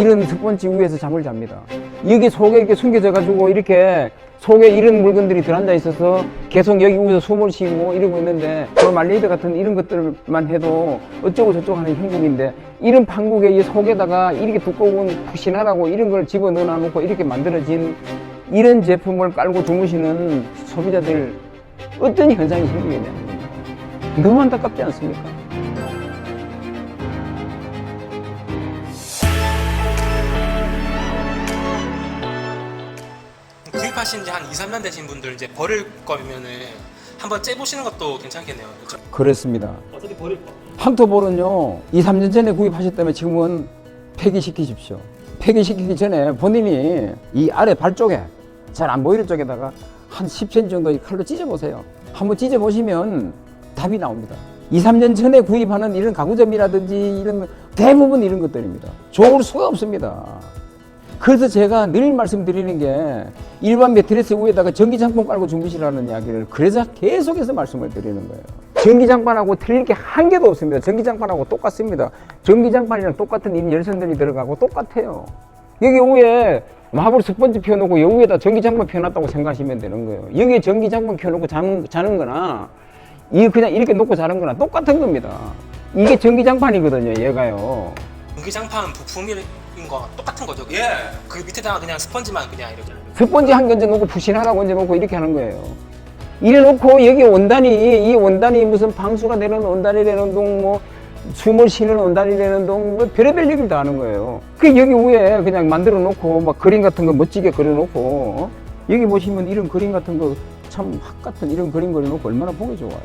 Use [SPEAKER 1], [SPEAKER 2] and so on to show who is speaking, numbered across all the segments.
[SPEAKER 1] 이런 스펀지 위에서 잠을 잡니다. 여기 속에 이렇게 숨겨져 가지고 이렇게 속에 이런 물건들이 들어앉아 있어서 계속 여기 위에서 숨을 쉬고 이러고 있는데 포말데이드 같은 이런 것들만 해도 어쩌고 저쩌고 하는 형국인데 이런 판국에 이 속에다가 이렇게 두꺼운 푸신하라고 이런 걸 집어넣어 놓고 이렇게 만들어진 이런 제품을 깔고 주무시는 소비자들 어떤 현상이 생기겠냐는 겁니다. 너무 안타깝지 않습니까?
[SPEAKER 2] 구입하신 지 한 2, 3년 되신 분들 이제 버릴 거면은 한번 째보시는 것도 괜찮겠네요. 그렇죠?
[SPEAKER 1] 그렇습니다.
[SPEAKER 2] 어떻게 버릴 거?
[SPEAKER 1] 항토볼은요 2, 3년 전에 구입하셨다면 지금은 폐기시키십시오. 폐기시키기 전에 본인이 이 아래 발 쪽에 잘 안 보이는 쪽에다가 한 10cm 정도 칼로 찢어보세요. 한번 찢어보시면 답이 나옵니다. 2, 3년 전에 구입하는 이런 가구점이라든지 이런 대부분 이런 것들입니다. 좋을 수가 없습니다. 그래서 제가 늘 말씀드리는 게 일반 매트리스 위에다가 전기장판 깔고 주무시라는 이야기를 그래서 계속해서 말씀을 드리는 거예요. 전기장판하고 틀릴 게 한 개도 없습니다. 전기장판하고 똑같습니다. 전기장판이랑 똑같은 이 열선들이 들어가고 똑같아요. 여기 위에 마블 스펀지 펴놓고 여기 위에다 전기장판 펴놨다고 생각하시면 되는 거예요. 여기에 전기장판 펴놓고 자는 거나 이 그냥 이렇게 놓고 자는 거나 똑같은 겁니다. 이게 전기장판이거든요, 얘가요.
[SPEAKER 2] 전기장판 부품인 거 똑같은 거죠. 예. 그 밑에다가 그냥 스펀지만 그냥 이렇게.
[SPEAKER 1] 스펀지 한 개 얹어놓고 푸신하라고 얹어놓고 이렇게 하는 거예요. 이래놓고 여기 원단이 이 원단이 무슨 방수가 되는 원단이 되는 동 뭐 숨을 쉬는 원단이 되는 동 뭐 별의별 얘기를 다 하는 거예요. 그 여기 위에 그냥 만들어 놓고 막 그림 같은 거 멋지게 그려놓고 여기 보시면 이런 그림 같은 거 참 확 같은 이런 그림 그려놓고 얼마나 보기 좋아요.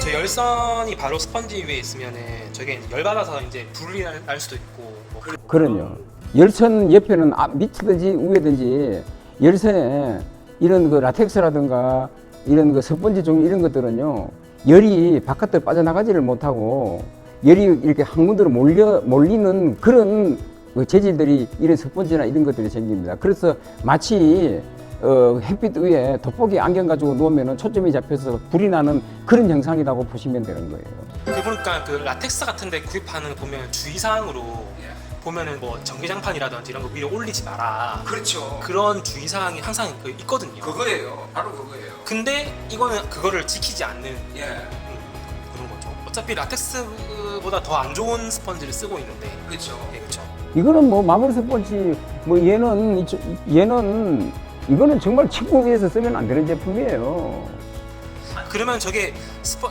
[SPEAKER 2] 저 열선이 바로 스펀지 위에 있으면은 저게 이제 열받아서 이제 불이 날 수도 있고. 뭐
[SPEAKER 1] 그럼요. 열선 옆에는 밑이든지 위에든지 열선에 이런 그 라텍스라든가 이런 그 스펀지 종류 이런 것들은요 열이 바깥으로 빠져나가지를 못하고 열이 이렇게 항문으로 몰리는 그런 그 재질들이 이런 스펀지나 이런 것들이 생깁니다. 그래서 마치 햇빛 위에 돋보기 안경 가지고 누우면 초점이 잡혀서 불이 나는 그런 현상이라고 보시면 되는 거예요.
[SPEAKER 2] 그러니까 그 라텍스 같은데 구입하는 거 보면 주의사항으로 보면은 뭐 전기장판이라든지 이런 거 위에 올리지 마라.
[SPEAKER 3] 그렇죠.
[SPEAKER 2] 그런 주의사항이 항상 있거든요.
[SPEAKER 3] 그거예요. 바로 그거예요.
[SPEAKER 2] 근데 이거는 그거를 지키지 않는
[SPEAKER 3] 예.
[SPEAKER 2] 그런 거죠. 어차피 라텍스보다 더 안 좋은 스펀지를 쓰고 있는데.
[SPEAKER 3] 그렇죠.
[SPEAKER 2] 예, 그렇죠.
[SPEAKER 1] 이거는 뭐 마블 스펀지 뭐 얘는 이거는 정말 친구 위해서 쓰면 안 되는 제품이에요.
[SPEAKER 2] 그러면 저게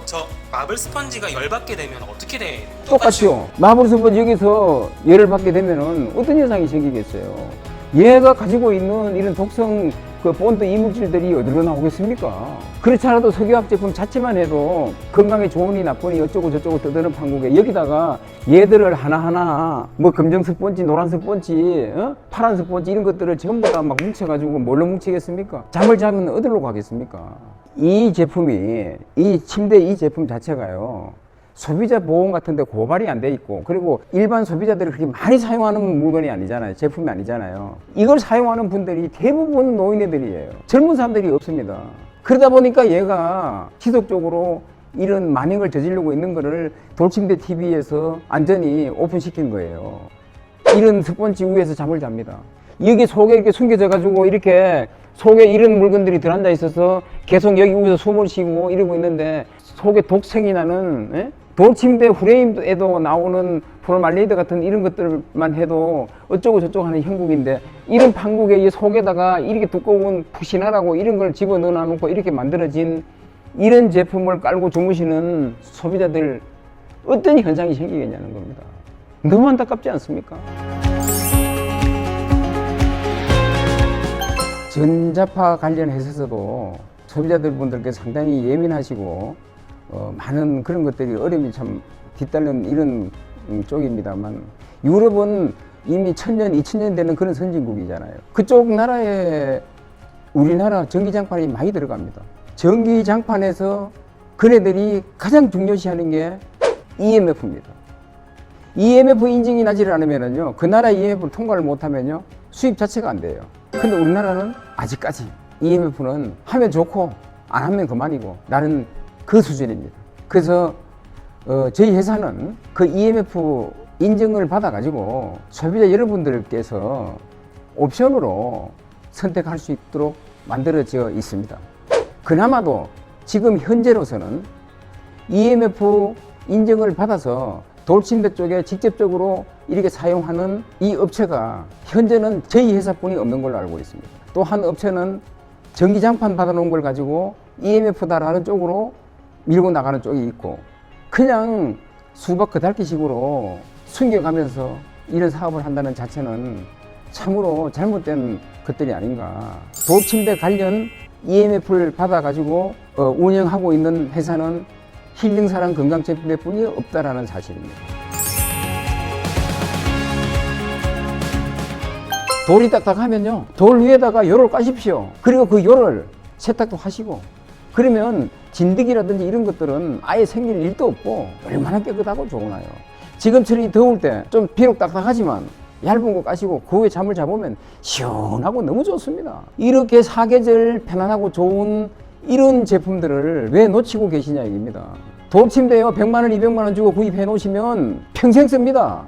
[SPEAKER 2] 저 마블 스펀지가 열받게 되면 어떻게 돼?
[SPEAKER 1] 똑같죠. 마블 스펀지 여기서 열을 받게 되면은 어떤 현상이 생기겠어요. 얘가 가지고 있는 이런 독성 그 본드 이물질들이 어디로 나오겠습니까? 그렇지 않아도 석유화학 제품 자체만 해도 건강에 좋으니 나쁘니 어쩌고 저쩌고 떠드는 판국에 여기다가 얘들을 하나하나 뭐 검정 스펀지, 노란 스펀지, 파란 스펀지 이런 것들을 전부 다 막 뭉쳐가지고 뭘로 뭉치겠습니까? 잠을 자면 어디로 가겠습니까? 이 제품이 이 침대 이 제품 자체가요. 소비자 보험 같은데 고발이 안 돼 있고 그리고 일반 소비자들이 그렇게 많이 사용하는 물건이 아니잖아요. 제품이 아니잖아요. 이걸 사용하는 분들이 대부분 노인네들이에요. 젊은 사람들이 없습니다. 그러다 보니까 얘가 지속적으로 이런 만행을 저지르고 있는 거를 돌침대 TV에서 안전히 오픈시킨 거예요. 이런 스펀지 위에서 잠을 잡니다. 여기 속에 이렇게 숨겨져 가지고 이렇게 속에 이런 물건들이 들어앉아 있어서 계속 여기 위에서 숨을 쉬고 이러고 있는데 속에 독성이 나는 돌침대 프레임에도 나오는 포말데이드 같은 이런 것들만 해도 어쩌고 저쩌고 하는 형국인데 이런 판국에 이 속에다가 이렇게 두꺼운 푸신하라고 이런 걸 집어넣어 놓고 이렇게 만들어진 이런 제품을 깔고 주무시는 소비자들 어떤 현상이 생기겠냐는 겁니다. 너무 안타깝지 않습니까? 전자파 관련해서도 소비자들 분들께 상당히 예민하시고 많은 그런 것들이 어려움이 참 뒤따르는 이런 쪽입니다만 유럽은 이미 1000년, 2000년 되는 그런 선진국이잖아요. 그쪽 나라에 우리나라 전기장판이 많이 들어갑니다. 전기장판에서 그네들이 가장 중요시하는 게 EMF입니다. EMF 인증이 나지를 않으면요, 그 나라 EMF를 통과를 못하면요, 수입 자체가 안 돼요. 근데 우리나라는 아직까지 EMF는 하면 좋고 안 하면 그만이고 나는 그 수준입니다. 그래서 저희 회사는 그 EMF 인증을 받아가지고 소비자 여러분들께서 옵션으로 선택할 수 있도록 만들어져 있습니다. 그나마도 지금 현재로서는 EMF 인증을 받아서 돌침대 쪽에 직접적으로 이렇게 사용하는 이 업체가 현재는 저희 회사뿐이 없는 걸로 알고 있습니다. 또 한 업체는 전기장판 받아놓은 걸 가지고 EMF다라는 쪽으로 밀고 나가는 쪽이 있고, 그냥 수박 그달기식으로 숨겨가면서 이런 사업을 한다는 자체는 참으로 잘못된 것들이 아닌가. 돌침대 관련 EMF를 받아가지고 운영하고 있는 회사는 힐링사랑 건강침대뿐이 없다라는 사실입니다. 돌이 딱딱하면요, 돌 위에다가 요를 까십시오. 그리고 그 요를 세탁도 하시고, 그러면 진드기라든지 이런 것들은 아예 생길 일도 없고 얼마나 깨끗하고 좋으나요. 지금처럼 더울 때 좀 비록 딱딱하지만 얇은 거 까시고 그 위에 잠을 자보면 시원하고 너무 좋습니다. 이렇게 사계절 편안하고 좋은 이런 제품들을 왜 놓치고 계시냐 얘기입니다. 돌침대요 100만 원, 200만 원 주고 구입해 놓으시면 평생 씁니다.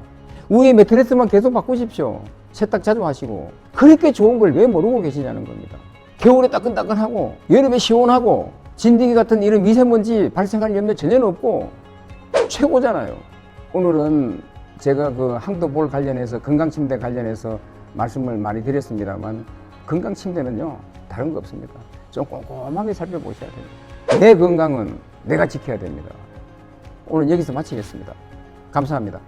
[SPEAKER 1] 위에 매트리스만 계속 바꾸십시오. 세탁 자주 하시고. 그렇게 좋은 걸 왜 모르고 계시냐는 겁니다. 겨울에 따끈따끈하고 여름에 시원하고 진드기 같은 이런 미세먼지 발생할 염려 전혀 없고 최고잖아요. 오늘은 제가 그 항토볼 관련해서 건강침대 관련해서 말씀을 많이 드렸습니다만, 건강침대는요 다른 거 없습니다. 좀 꼼꼼하게 살펴보셔야 됩니다. 내 건강은 내가 지켜야 됩니다. 오늘 여기서 마치겠습니다. 감사합니다.